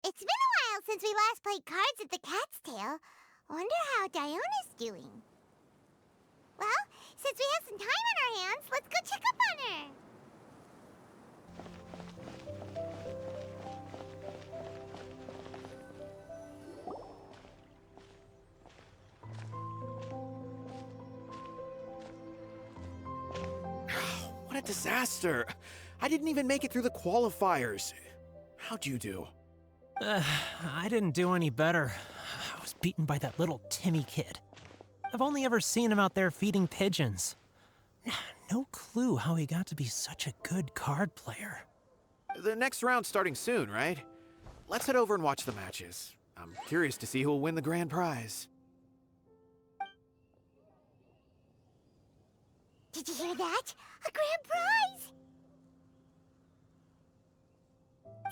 It's been a while since we last played cards at the Cat's Tail. Wonder how Diona's doing. Well, since we have some time on our hands, let's go check up on her. What a disaster! I didn't even make it through the qualifiers. How'd you do? I didn't do any better. I was beaten by that little Timmy kid. I've only ever seen him out there feeding pigeons. No clue how he got to be such a good card player. The next round's starting soon, right? Let's head over and watch the matches. I'm curious to see who'll win the grand prize. Did you hear that? A grand prize!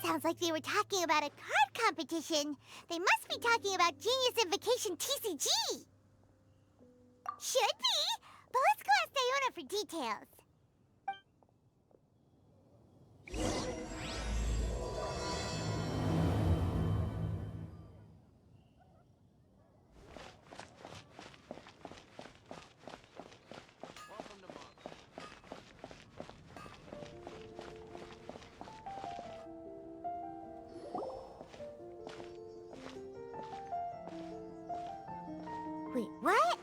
Sounds like they were talking about a card competition. They must be talking about Genius Invocation TCG. Should be, but let's go ask Diona for details. Wait, what?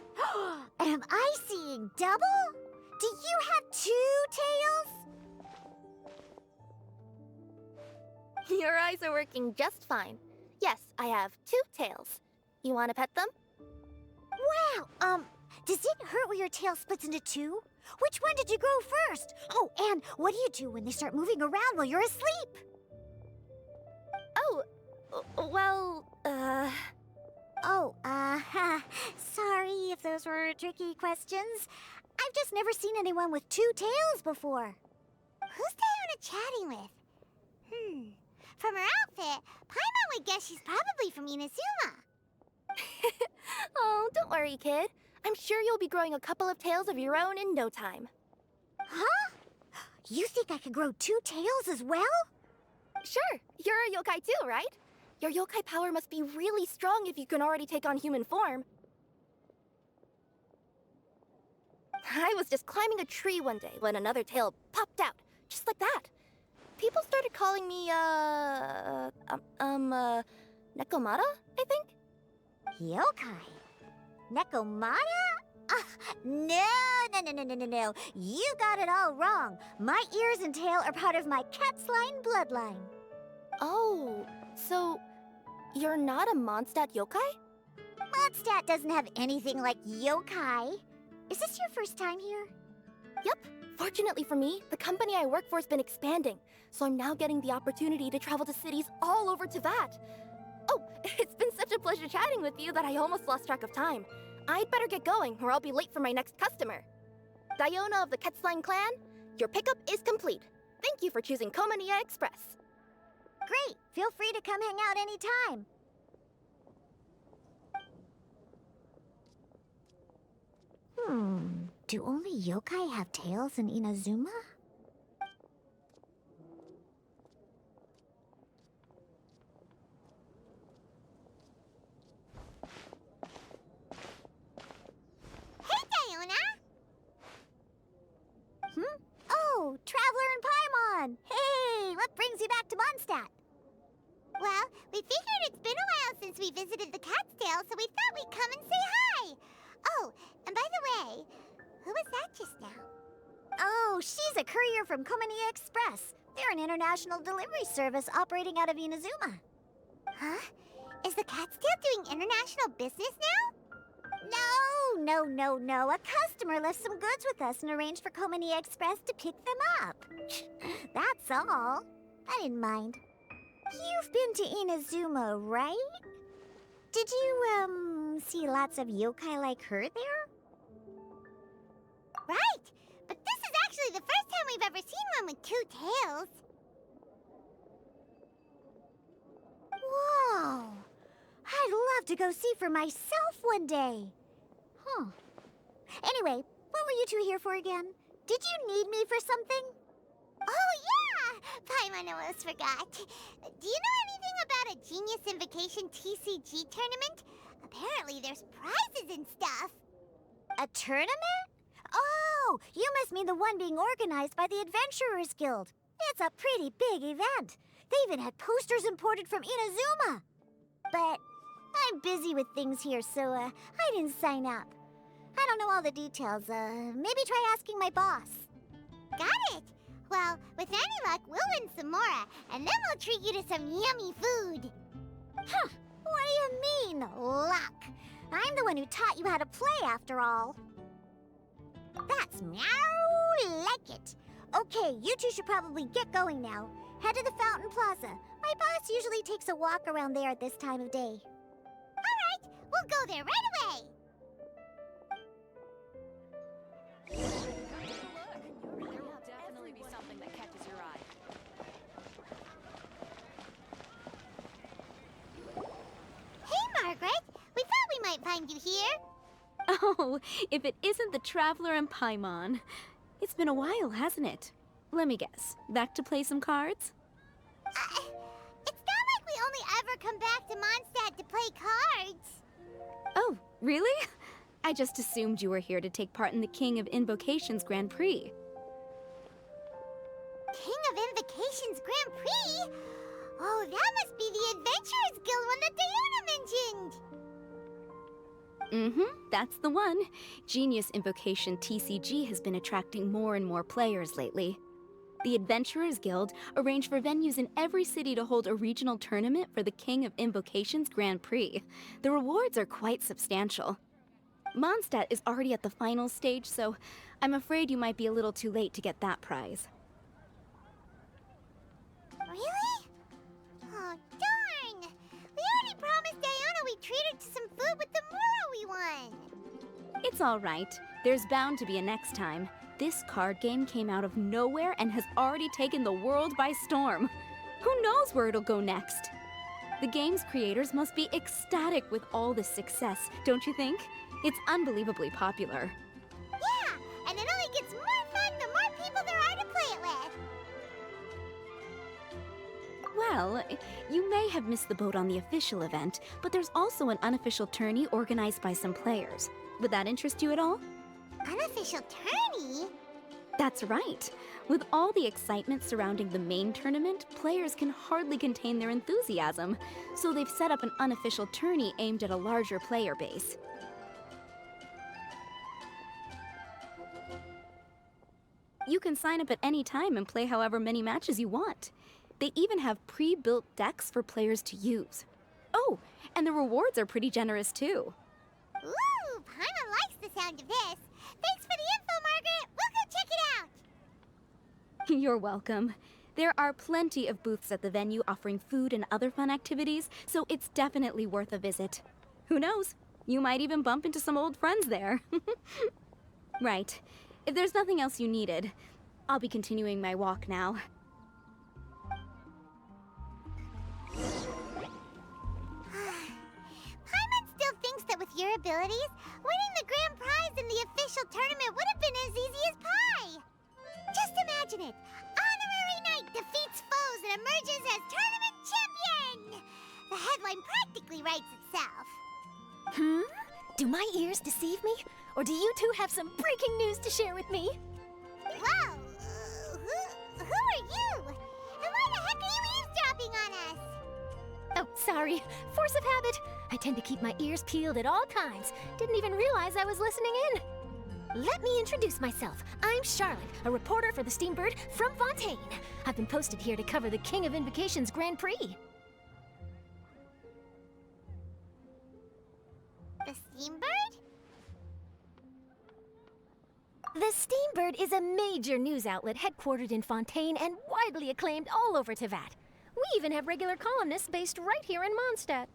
Am I seeing double? Do you have 2 tails? Your eyes are working just fine. Yes, I have 2 tails. You want to pet them? Wow, does it hurt when your tail splits into 2? Which one did you grow first? Oh, and what do you do when they start moving around while you're asleep? Oh, well, sorry if those were tricky questions. I've just never seen anyone with 2 tails before. Who's Diona chatting with? From her outfit, Paimon would guess she's probably from Inazuma. Oh, don't worry, kid. I'm sure you'll be growing a couple of tails of your own in no time. Huh? You think I could grow 2 tails as well? Sure, you're a yokai too, right? Your yokai power must be really strong if you can already take on human form. I was just climbing a tree one day when another tail popped out, just like that. People started calling me, Nekomata, I think? Yokai? Nekomata? No. You got it all wrong. My ears and tail are part of my cat's line bloodline. Oh, so you're not a Mondstadt yokai? Mondstadt doesn't have anything like yokai. Is this your first time here? Yep. Fortunately for me, the company I work for has been expanding, so I'm now getting the opportunity to travel to cities all over Teyvat. Oh, it's been such a pleasure chatting with you that I almost lost track of time. I'd better get going, or I'll be late for my next customer. Diona of the Quetzline clan, your pickup is complete. Thank you for choosing Komania Express. Great. Feel free to come hang out anytime. Do only yokai have tails in Inazuma? Hey, Diona! Oh, Traveler and Paimon! Hey, what brings you back to Mondstadt? Well, we figured it's been a while since we visited the Cat's Tail, so we thought we'd come and say hi. Oh, and by the way, who was that just now? Oh, she's a courier from Komania Express. They're an international delivery service operating out of Inazuma. Huh? Is the Cat's Tail doing international business now? No. A customer left some goods with us and arranged for Komania Express to pick them up. That's all. I didn't mind. You've been to Inazuma, right? Did you, see lots of yokai like her there? Right! But this is actually the first time we've ever seen one with 2 tails. Whoa! I'd love to go see for myself one day. Huh. Anyway, what were you 2 here for again? Did you need me for something? Oh, yeah! Paimon almost forgot. Do you know anything about a Genius Invocation TCG tournament? Apparently there's prizes and stuff. A tournament? Oh, you must mean the one being organized by the Adventurers Guild. It's a pretty big event. They even had posters imported from Inazuma. But I'm busy with things here, so I didn't sign up. I don't know all the details. Maybe try asking my boss. Got it. Well, with any luck, we'll win some more, and then we'll treat you to some yummy food. Huh. What do you mean, luck? I'm the one who taught you how to play, after all. That's meow like it. Okay, you two should probably get going now. Head to the Fountain Plaza. My boss usually takes a walk around there at this time of day. All right, we'll go there right away. There will definitely be something that catches your eye. Hey, Margaret. We thought we might find you here. Oh, if it isn't the Traveler and Paimon. It's been a while, hasn't it? Let me guess. Back to play some cards? It's not like we only ever come back to Mondstadt to play cards. Oh, really? I just assumed you were here to take part in the King of Invocations Grand Prix. King of Invocations Grand Prix? Oh, that must be the Adventurers Guild one that Diana mentioned. That's the one. Genius Invocation TCG has been attracting more and more players lately. The Adventurers Guild arranged for venues in every city to hold a regional tournament for the King of Invocations Grand Prix. The rewards are quite substantial. Mondstadt is already at the final stage, so I'm afraid you might be a little too late to get that prize. Really? Oh, darn! We already promised Diana we'd treat her to some food with the Mura we won. It's all right. There's bound to be a next time. This card game came out of nowhere and has already taken the world by storm. Who knows where it'll go next? The game's creators must be ecstatic with all this success, don't you think? It's unbelievably popular. Yeah, and it only gets more fun the more people there are to play it with. Well, you may have missed the boat on the official event, but there's also an unofficial tourney organized by some players. Would that interest you at all? Unofficial tourney? That's right. With all the excitement surrounding the main tournament, players can hardly contain their enthusiasm. So they've set up an unofficial tourney aimed at a larger player base. You can sign up at any time and play however many matches you want. They even have pre-built decks for players to use. Oh, and the rewards are pretty generous too. Ooh, Paimon likes the sound of this. Thanks for the info, Margaret. We'll go check it out. You're welcome. There are plenty of booths at the venue offering food and other fun activities, so it's definitely worth a visit. Who knows? You might even bump into some old friends there. Right. If there's nothing else you needed, I'll be continuing my walk now. Paimon still thinks that with your abilities, winning the grand prize in the official tournament would have been as easy as pie. Just imagine it. Honorary Knight defeats foes and emerges as tournament champion. The headline practically writes itself. Do my ears deceive me? Or do you two have some breaking news to share with me? Whoa! Who are you? And why the heck are you eavesdropping on us? Oh, sorry. Force of habit. I tend to keep my ears peeled at all times. Didn't even realize I was listening in. Let me introduce myself. I'm Charlotte, a reporter for the Steambird from Fontaine. I've been posted here to cover the King of Invocations Grand Prix. The Steambird? The Steambird is a major news outlet headquartered in Fontaine and widely acclaimed all over Teyvat. We even have regular columnists based right here in Mondstadt.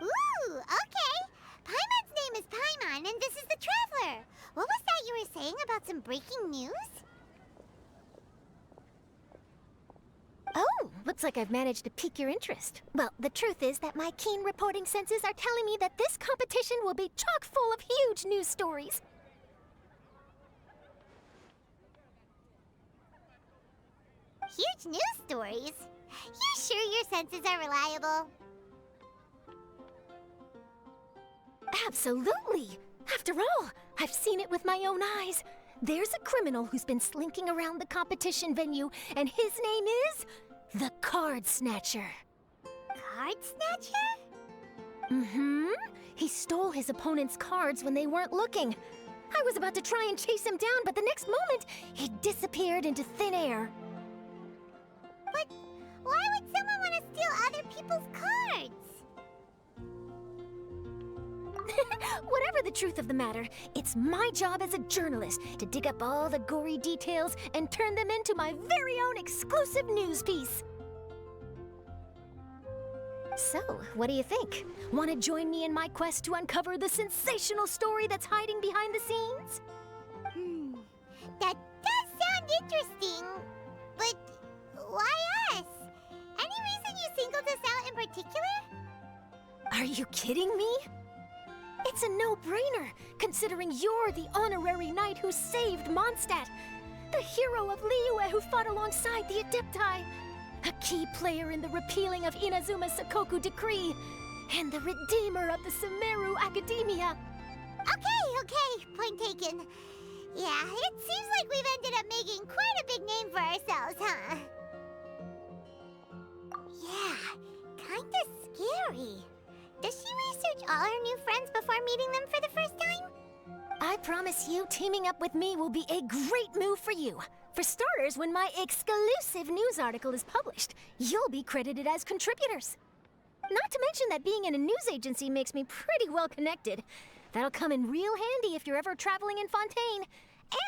Ooh, okay. Paimon's name is Paimon, and this is the Traveler. What was that you were saying about some breaking news? Oh, looks like I've managed to pique your interest. Well, the truth is that my keen reporting senses are telling me that this competition will be chock full of huge news stories. Huge news stories? You sure your senses are reliable? Absolutely! After all, I've seen it with my own eyes. There's a criminal who's been slinking around the competition venue, and his name is the Card Snatcher. Card Snatcher? Mm-hmm. He stole his opponent's cards when they weren't looking. I was about to try and chase him down, but the next moment, he disappeared into thin air. But why would someone want to steal other people's cards? Whatever the truth of the matter, it's my job as a journalist to dig up all the gory details and turn them into my very own exclusive news piece. So, what do you think? Want to join me in my quest to uncover the sensational story that's hiding behind the scenes? That does sound interesting, but why us? Any reason you singled us out in particular? Are you kidding me? It's a no-brainer, considering you're the honorary knight who saved Mondstadt, the hero of Liyue who fought alongside the Adepti, a key player in the repealing of Inazuma's Sakoku Decree, and the redeemer of the Sumeru Academia. Okay, point taken. Yeah, it seems like we've ended up making quite a big name for ourselves, huh? Yeah, kinda scary. Does she research all her new friends before meeting them for the first time? I promise you, teaming up with me will be a great move for you. For starters, when my exclusive news article is published, you'll be credited as contributors. Not to mention that being in a news agency makes me pretty well connected. That'll come in real handy if you're ever traveling in Fontaine.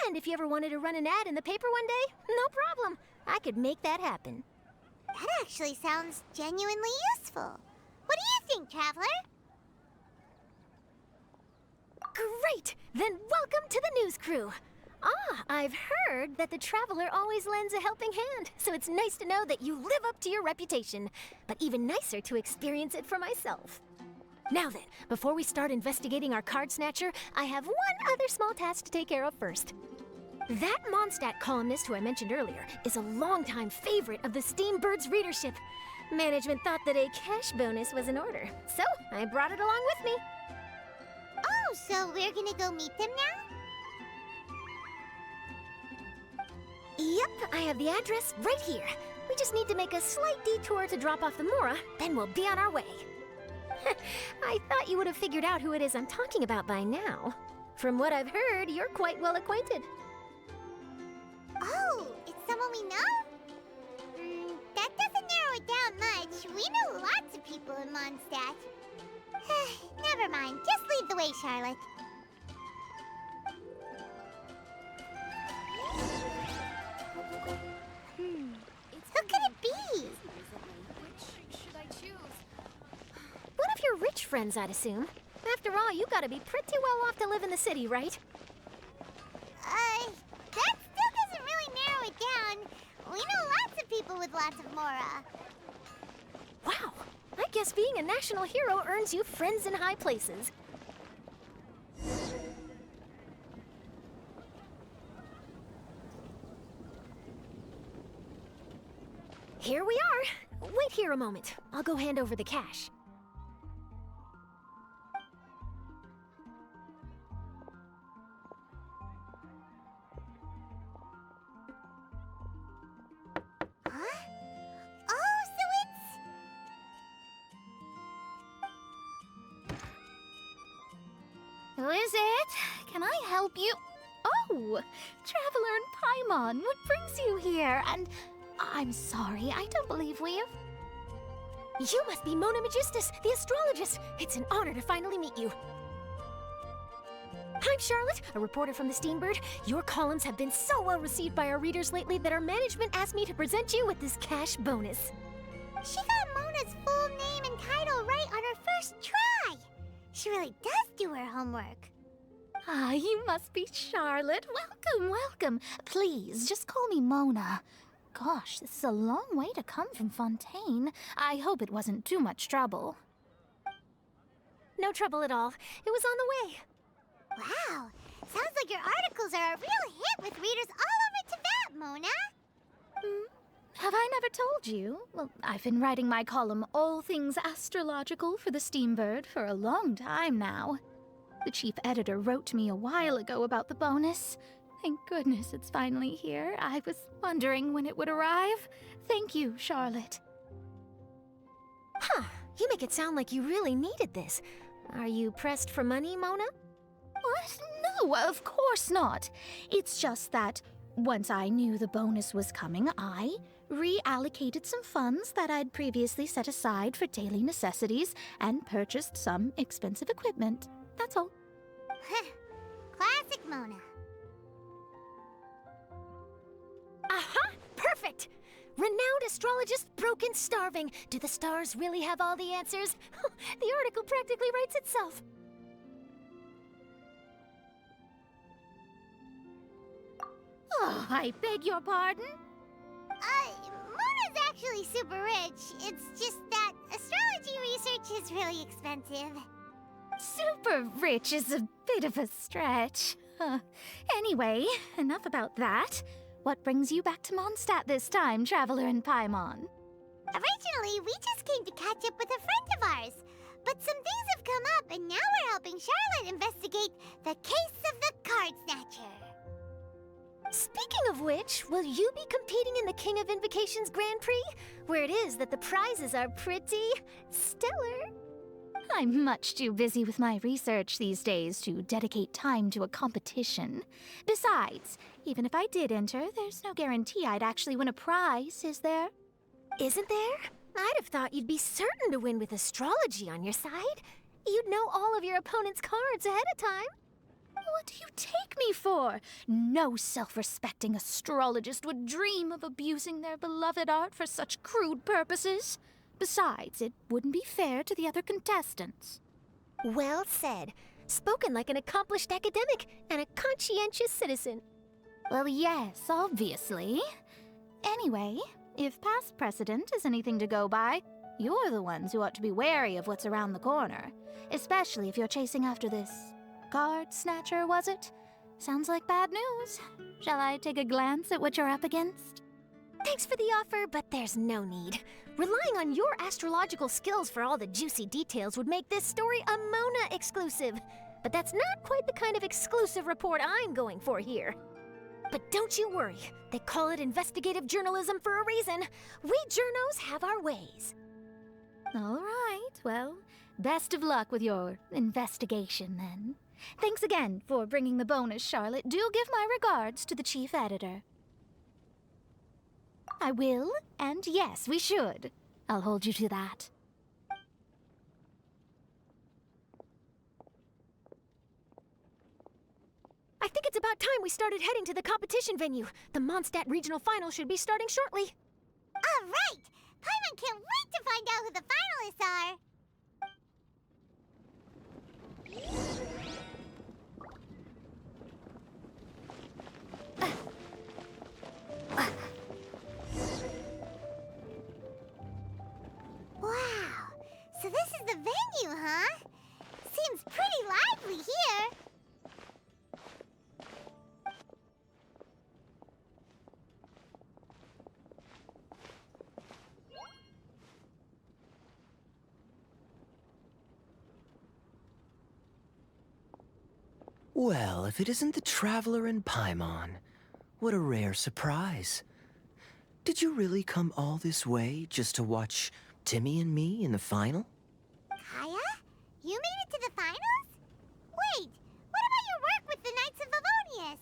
And if you ever wanted to run an ad in the paper one day, no problem. I could make that happen. That actually sounds genuinely useful. What do you think, Traveler? Great! Then welcome to the news crew. I've heard that the Traveler always lends a helping hand, so it's nice to know that you live up to your reputation, but even nicer to experience it for myself. Now then, before we start investigating our card snatcher, I have one other small task to take care of first. That Mondstadt columnist who I mentioned earlier is a longtime favorite of the Steambird's readership. Management thought that a cash bonus was in order, so I brought it along with me. Oh, so we're gonna go meet them now? Yep, I have the address right here. We just need to make a slight detour to drop off the Mora, then we'll be on our way. I thought you would have figured out who it is I'm talking about by now. From what I've heard, you're quite well acquainted. Oh, it's someone we know? That doesn't narrow it down much. We know lots of people in Mondstadt. Never mind. Just lead the way, Charlotte. Who could it be? One of your rich friends, I'd assume. After all, you gotta be pretty well off to live in the city, right? That still doesn't really narrow it down. We know lots of people with lots of Mora. Wow, I guess being a national hero earns you friends in high places. Here we are. Wait here a moment. I'll go hand over the cash. Huh? Oh, so it's... Who is it? Can I help you? Oh, Traveler and Paimon, what brings you here? And I'm sorry, I don't believe we've... You must be Mona Magistus, the astrologist. It's an honor to finally meet you. I'm Charlotte, a reporter from the Steambird. Your columns have been so well received by our readers lately that our management asked me to present you with this cash bonus. She got Mona's full name and title right on her first try. She really does do her homework. Ah, you must be Charlotte. Welcome, welcome. Please, just call me Mona. Gosh, this is a long way to come from Fontaine. I hope it wasn't too much trouble. No trouble at all. It was on the way. Wow, sounds like your articles are a real hit with readers all over Teyvat, Mona. Have I never told you? Well, I've been writing my column, All Things Astrological, for the Steambird for a long time now. The chief editor wrote to me a while ago about the bonus. Thank goodness it's finally here. I was wondering when it would arrive. Thank you, Charlotte. Huh, you make it sound like you really needed this. Are you pressed for money, Mona? What? No, of course not. It's just that once I knew the bonus was coming, I reallocated some funds that I'd previously set aside for daily necessities and purchased some expensive equipment. That's all. Classic Mona. Aha! Perfect! Renowned astrologist broken starving. Do the stars really have all the answers? The article practically writes itself. Oh, I beg your pardon? Mona's actually super rich. It's just that astrology research is really expensive. Super rich is a bit of a stretch. Anyway, enough about that. What brings you back to Mondstadt this time, Traveler in Paimon? Originally, we just came to catch up with a friend of ours. But some things have come up, and now we're helping Charlotte investigate the case of the Card Snatcher. Speaking of which, will you be competing in the King of Invocations Grand Prix? Where it is that the prizes are pretty stellar. I'm much too busy with my research these days to dedicate time to a competition. Besides, even if I did enter, there's no guarantee I'd actually win a prize, is there? Isn't there? I'd have thought you'd be certain to win with astrology on your side. You'd know all of your opponent's cards ahead of time. What do you take me for? No self-respecting astrologist would dream of abusing their beloved art for such crude purposes. Besides, it wouldn't be fair to the other contestants. Well said. Spoken like an accomplished academic and a conscientious citizen. Well, yes, obviously. Anyway, if past precedent is anything to go by, you're the ones who ought to be wary of what's around the corner. Especially if you're chasing after this card snatcher, was it? Sounds like bad news. Shall I take a glance at what you're up against? Thanks for the offer, but there's no need. Relying on your astrological skills for all the juicy details would make this story a Mona exclusive. But that's not quite the kind of exclusive report I'm going for here. But don't you worry. They call it investigative journalism for a reason. We journos have our ways. All right, well, best of luck with your investigation then. Thanks again for bringing the bonus, Charlotte. Do give my regards to the chief editor. I will, and yes, we should. I'll hold you to that. I think it's about time we started heading to the competition venue. The Mondstadt Regional Final should be starting shortly. All right! Paimon can't wait to find out who the finalists are! Wow, so this is the venue, huh? Seems pretty lively here. Well, if it isn't the Traveler in Paimon, what a rare surprise. Did you really come all this way just to watch Timmy and me in the final? Kaya? You made it to the finals? Wait, what about your work with the Knights of Favonius?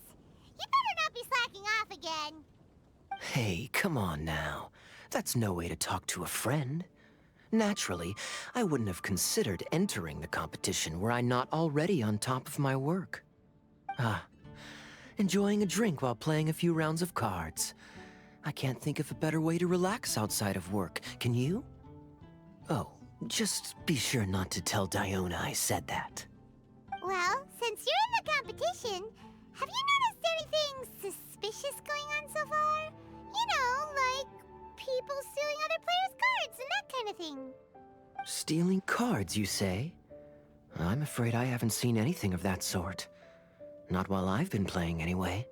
You better not be slacking off again. Hey, come on now. That's no way to talk to a friend. Naturally, I wouldn't have considered entering the competition were I not already on top of my work. Enjoying a drink while playing a few rounds of cards. I can't think of a better way to relax outside of work, can you? Oh, just be sure not to tell Diona I said that. Well, since you're in the competition, have you noticed anything suspicious going on so far? You know, like people stealing other players' cards and that kind of thing. Stealing cards, you say? I'm afraid I haven't seen anything of that sort. Not while I've been playing, anyway.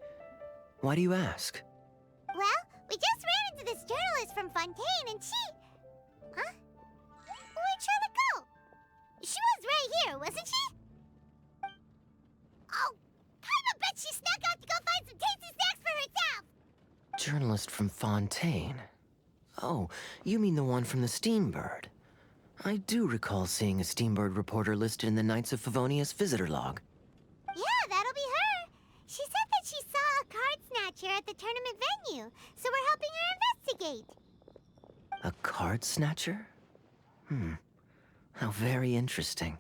Why do you ask? Well, we just ran into this journalist from Fontaine and she... Huh? Where'd Charlotte go? She was right here, wasn't she? journalist from Fontaine. Oh, you mean the one from the Steambird. I do recall seeing a Steambird reporter listed in the Knights of Favonius visitor log. Yeah, that'll be her. She said that she saw a card snatcher at the tournament venue, so we're helping her investigate. A card snatcher? How very interesting.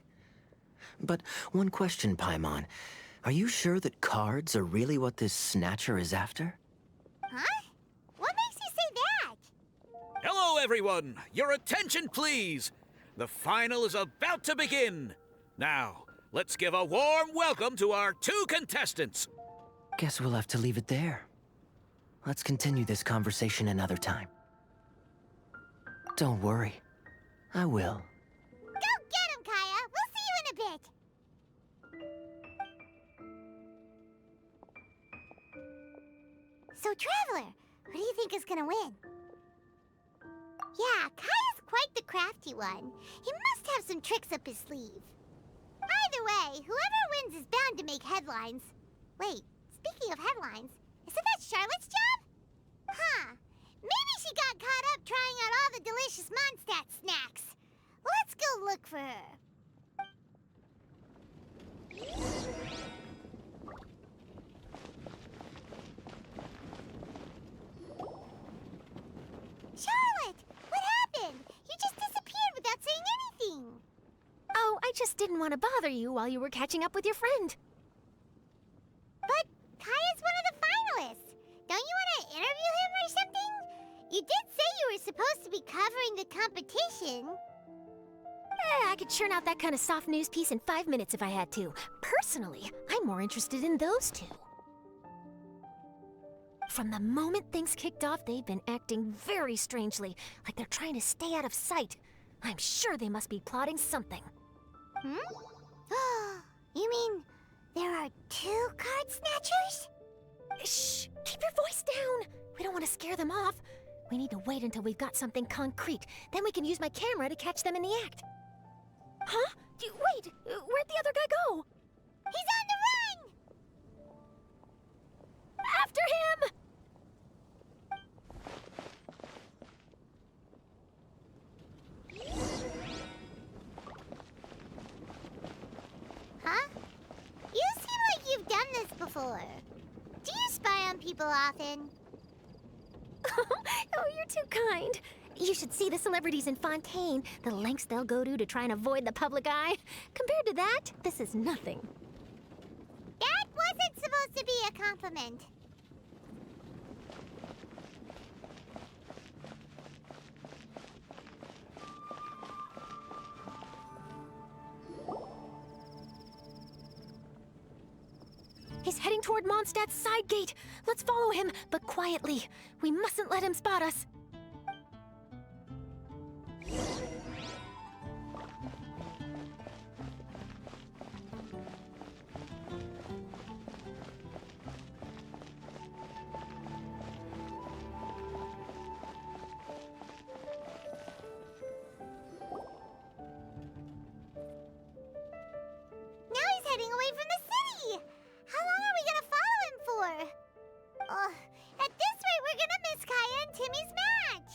But one question, Paimon. Are you sure that cards are really what this snatcher is after? Huh? What makes you say that? Hello, everyone! Your attention, please! The final is about to begin! Now, let's give a warm welcome to our 2 contestants! Guess we'll have to leave it there. Let's continue this conversation another time. Don't worry. I will. Go get him, Kaya! We'll see you in a bit! So, Traveler, who do you think is gonna win? Yeah, Kaya's quite the crafty one. He must have some tricks up his sleeve. Either way, whoever wins is bound to make headlines. Wait, speaking of headlines, isn't that Charlotte's job? Huh. Maybe she got caught up trying out all the delicious Mondstadt snacks. Let's go look for her. Charlotte! What happened? You just disappeared without saying anything. Oh, I just didn't want to bother you while you were catching up with your friend. But Kaya's one of the finalists. Don't you want to interview him or something? You did say you were supposed to be covering the competition. I could churn out that kind of soft news piece in 5 minutes if I had to. Personally, I'm more interested in those 2. From the moment things kicked off, they've been acting very strangely, like they're trying to stay out of sight. I'm sure they must be plotting something. You mean there are 2 card snatchers? Shh! Keep your voice down! We don't want to scare them off. We need to wait until we've got something concrete. Then we can use my camera to catch them in the act. Huh? Wait! Where'd the other guy go? He's on the run! After him! Huh? You seem like you've done this before. Do you spy on people often? Oh, you're too kind. You should see the celebrities in Fontaine, the lengths they'll go to try and avoid the public eye. Compared to that, this is nothing. That wasn't supposed to be a compliment. He's heading toward Mondstadt's side gate. Let's follow him, but quietly. We mustn't let him spot us. Now he's heading away from the city! How long are we gonna follow him for? At this rate, we're gonna miss Kaya and Timmy's match!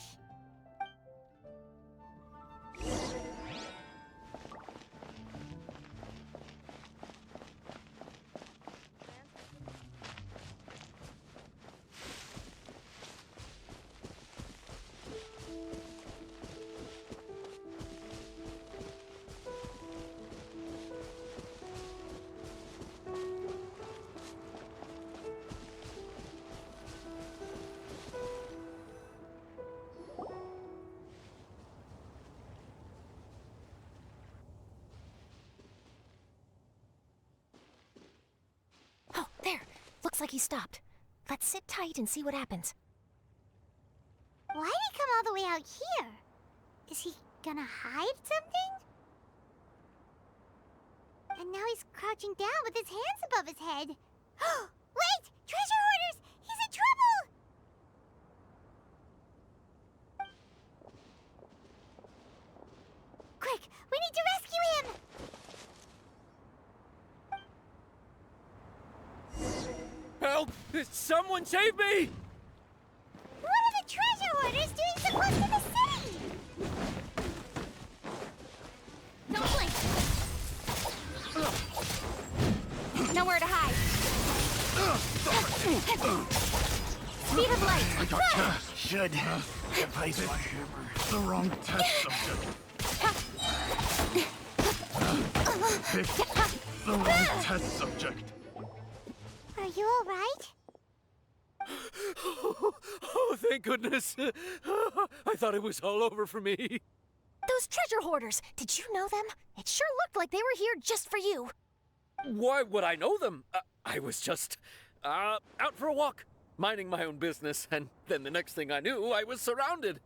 Oh, there. Looks like he stopped. Let's sit tight and see what happens. Why'd he come all the way out here? Is he gonna hide something? And now he's crouching down with his hands above his head. Wait! Treasure hoarders! He's in trouble! Quick! We need to rescue him! Help! Someone save me! nowhere to hide. Speed of light. I got cast. Should replace my hammer. The wrong test subject. Picked the wrong test subject. Are you alright? Oh, thank goodness. I thought it was all over for me. Those treasure hoarders, did you know them? It sure looked like they were here just for you. Why would I know them? I was just out for a walk, minding my own business, and then the next thing I knew, I was surrounded.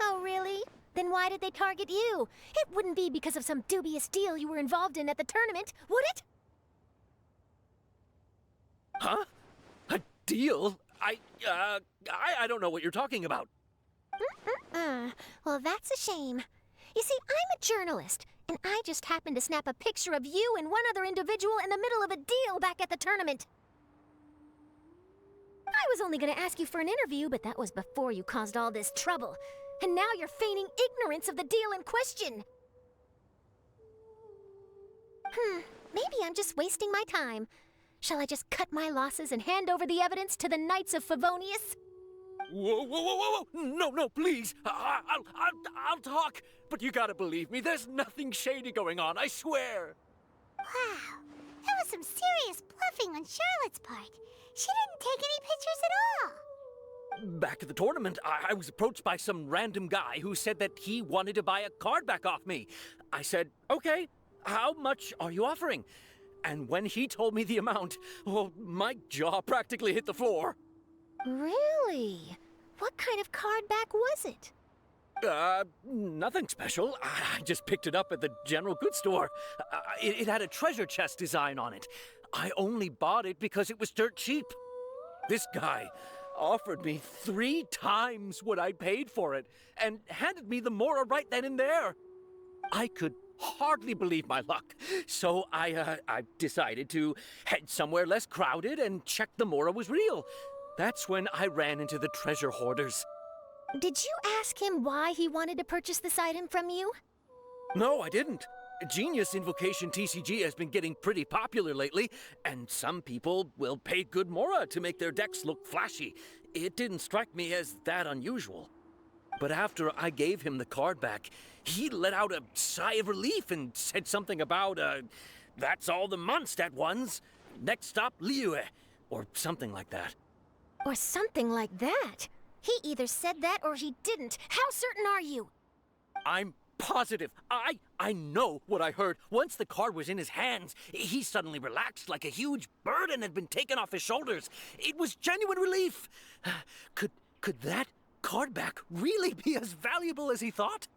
Oh, really? Then why did they target you? It wouldn't be because of some dubious deal you were involved in at the tournament, would it? Huh? A deal? I don't know what you're talking about. Well, that's a shame. You see, I'm a journalist, and I just happened to snap a picture of you and one other individual in the middle of a deal back at the tournament. I was only going to ask you for an interview, but that was before you caused all this trouble. And now you're feigning ignorance of the deal in question. Maybe I'm just wasting my time. Shall I just cut my losses and hand over the evidence to the Knights of Favonius? Whoa! No, please. I'll talk. But you gotta believe me, there's nothing shady going on, I swear. Wow, that was some serious bluffing on Charlotte's part. She didn't take any pictures at all. Back at the tournament, I was approached by some random guy who said that he wanted to buy a card back off me. I said, okay, how much are you offering? And when he told me the amount, well, my jaw practically hit the floor. Really? What kind of card back was it? Nothing special. I just picked it up at the general goods store. It had a treasure chest design on it. I only bought it because it was dirt cheap. This guy offered me 3 times what I paid for it and handed me the Mora right then and there. I could hardly believe my luck, so I decided to head somewhere less crowded and check the Mora was real. That's when I ran into the treasure hoarders. Did you ask him why he wanted to purchase this item from you? No, I didn't. Genius Invocation TCG has been getting pretty popular lately, and some people will pay good Mora to make their decks look flashy. It didn't strike me as that unusual. But after I gave him the card back, he let out a sigh of relief and said something about, that's all the Mondstadt ones. Next stop, Liyue, or something like that. Or something like that? He either said that or he didn't. How certain are you? I'm positive. I know what I heard. Once the card was in his hands, he suddenly relaxed like a huge burden had been taken off his shoulders. It was genuine relief. Could that card back really be as valuable as he thought?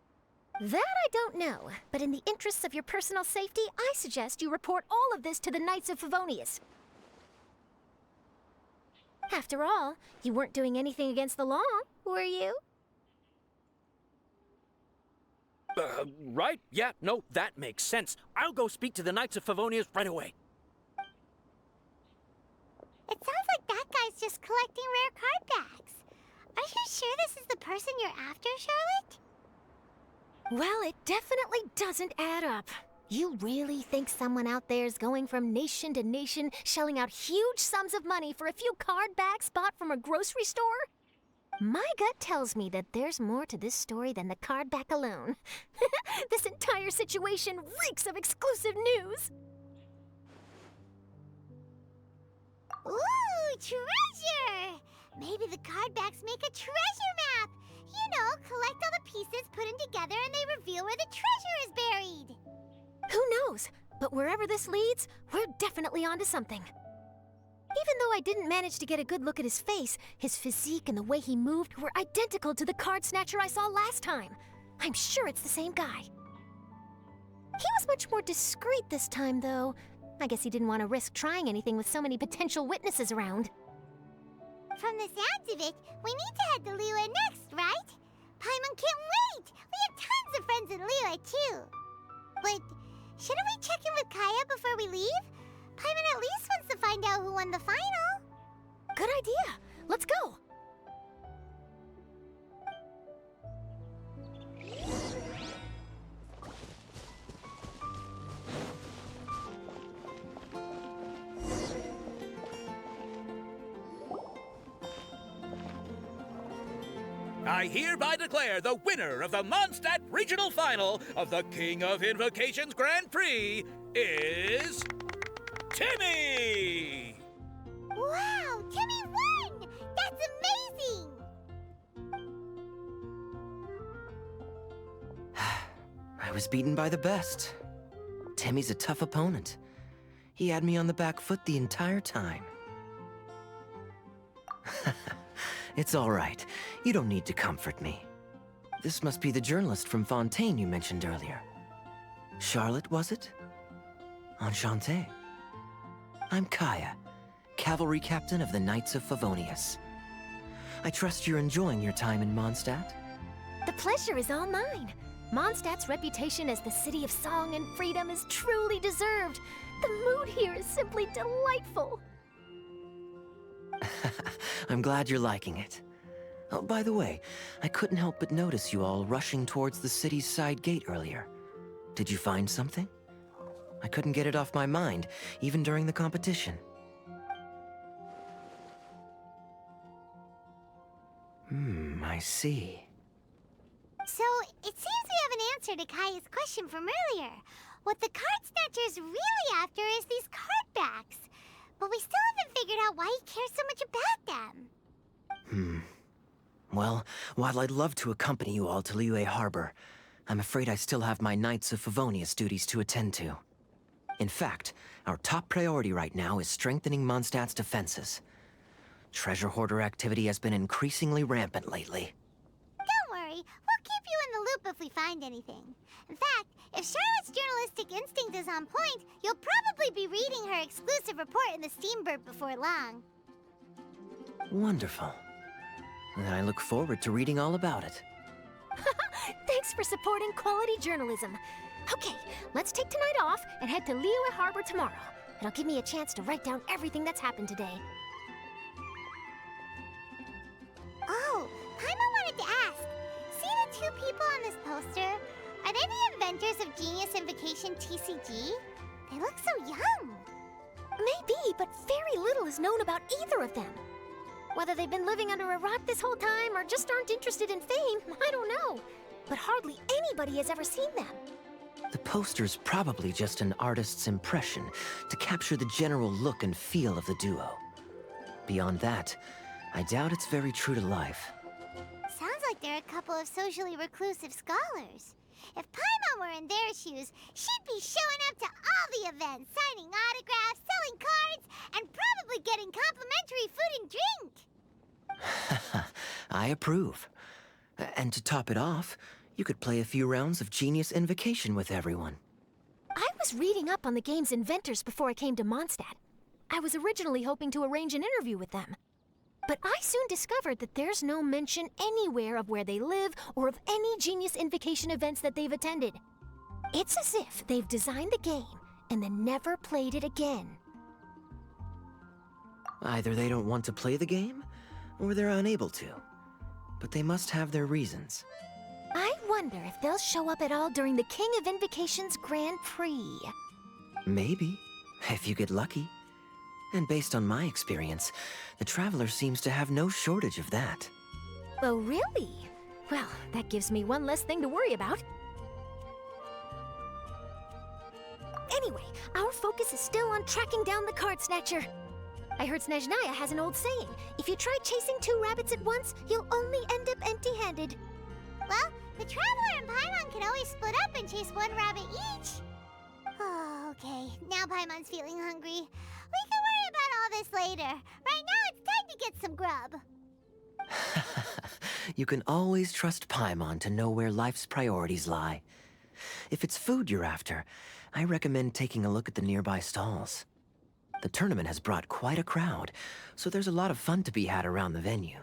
That I don't know, but in the interests of your personal safety, I suggest you report all of this to the Knights of Favonius. After all, you weren't doing anything against the law, were you? Right? Yeah, no, that makes sense. I'll go speak to the Knights of Favonius right away. It sounds like that guy's just collecting rare card backs. Are you sure this is the person you're after, Charlotte? Well, it definitely doesn't add up. You really think someone out there's going from nation to nation, shelling out huge sums of money for a few card backs bought from a grocery store? My gut tells me that there's more to this story than the card back alone. This entire situation reeks of exclusive news! Ooh, treasure! Maybe the card backs make a treasure map! You know, collect all the pieces, put them together, and they reveal where the treasure is buried! Who knows? But wherever this leads, we're definitely onto something. Even though I didn't manage to get a good look at his face, his physique and the way he moved were identical to the card snatcher I saw last time. I'm sure it's the same guy. He was much more discreet this time, though. I guess he didn't want to risk trying anything with so many potential witnesses around. From the sounds of it, we need to head to Liyue next, right? Paimon can't wait! We have tons of friends in Liyue, too. But shouldn't we check in with Kaya before we leave? Paimon at least wants to find out who won the final. Good idea. Let's go. I hereby declare the winner of the Mondstadt Regional Final of the King of Invocations Grand Prix is... Timmy! Wow, Timmy won! That's amazing! I was beaten by the best. Timmy's a tough opponent. He had me on the back foot the entire time. It's all right. You don't need to comfort me. This must be the journalist from Fontaine you mentioned earlier. Charlotte, was it? Enchanté. I'm Kaya, cavalry captain of the Knights of Favonius. I trust you're enjoying your time in Mondstadt? The pleasure is all mine. Mondstadt's reputation as the city of song and freedom is truly deserved. The mood here is simply delightful. I'm glad you're liking it. Oh, by the way, I couldn't help but notice you all rushing towards the city's side gate earlier. Did you find something? I couldn't get it off my mind, even during the competition. I see. So, it seems we have an answer to Kaya's question from earlier. What the card snatcher's really after is these card backs. But we still haven't figured out why he cares so much about them. Well, while I'd love to accompany you all to Liyue Harbor, I'm afraid I still have my Knights of Favonius duties to attend to. In fact, our top priority right now is strengthening Mondstadt's defenses. Treasure hoarder activity has been increasingly rampant lately. Don't worry, we'll keep you in the loop if we find anything. In fact, if Charlotte's journalistic instinct is on point, you'll probably be reading her exclusive report in the Steambird before long. Wonderful. Then I look forward to reading all about it. Thanks for supporting quality journalism. Okay, let's take tonight off and head to Liyue Harbor tomorrow. It'll give me a chance to write down everything that's happened today. Oh, Paimon wanted to ask. See the two people on this poster? Are they the inventors of Genius Invocation TCG? They look so young. Maybe, but very little is known about either of them. Whether they've been living under a rock this whole time or just aren't interested in fame, I don't know. But hardly anybody has ever seen them. The poster's probably just an artist's impression to capture the general look and feel of the duo. Beyond that, I doubt it's very true to life. Sounds like they're a couple of socially reclusive scholars. If Paimon were in their shoes, she'd be showing up to all the events, signing autographs, selling cards, and probably getting complimentary food and drink. I approve. And to top it off, you could play a few rounds of Genius Invocation with everyone. I was reading up on the game's inventors before I came to Mondstadt. I was originally hoping to arrange an interview with them. But I soon discovered that there's no mention anywhere of where they live or of any Genius Invocation events that they've attended. It's as if they've designed the game and then never played it again. Either they don't want to play the game, or they're unable to. But they must have their reasons. I wonder if they'll show up at all during the King of Invocation's Grand Prix. Maybe, if you get lucky. And based on my experience, the Traveler seems to have no shortage of that. Oh, really? Well, that gives me one less thing to worry about. Anyway, our focus is still on tracking down the card snatcher. I heard Snezhnaya has an old saying, if you try chasing two rabbits at once, you'll only end up empty-handed. Well, the Traveler and Paimon can always split up and chase one rabbit each. Oh, okay. Now Paimon's feeling hungry. We can worry about all this later. Right now, it's time to get some grub. You can always trust Paimon to know where life's priorities lie. If it's food you're after, I recommend taking a look at the nearby stalls. The tournament has brought quite a crowd, so there's a lot of fun to be had around the venue.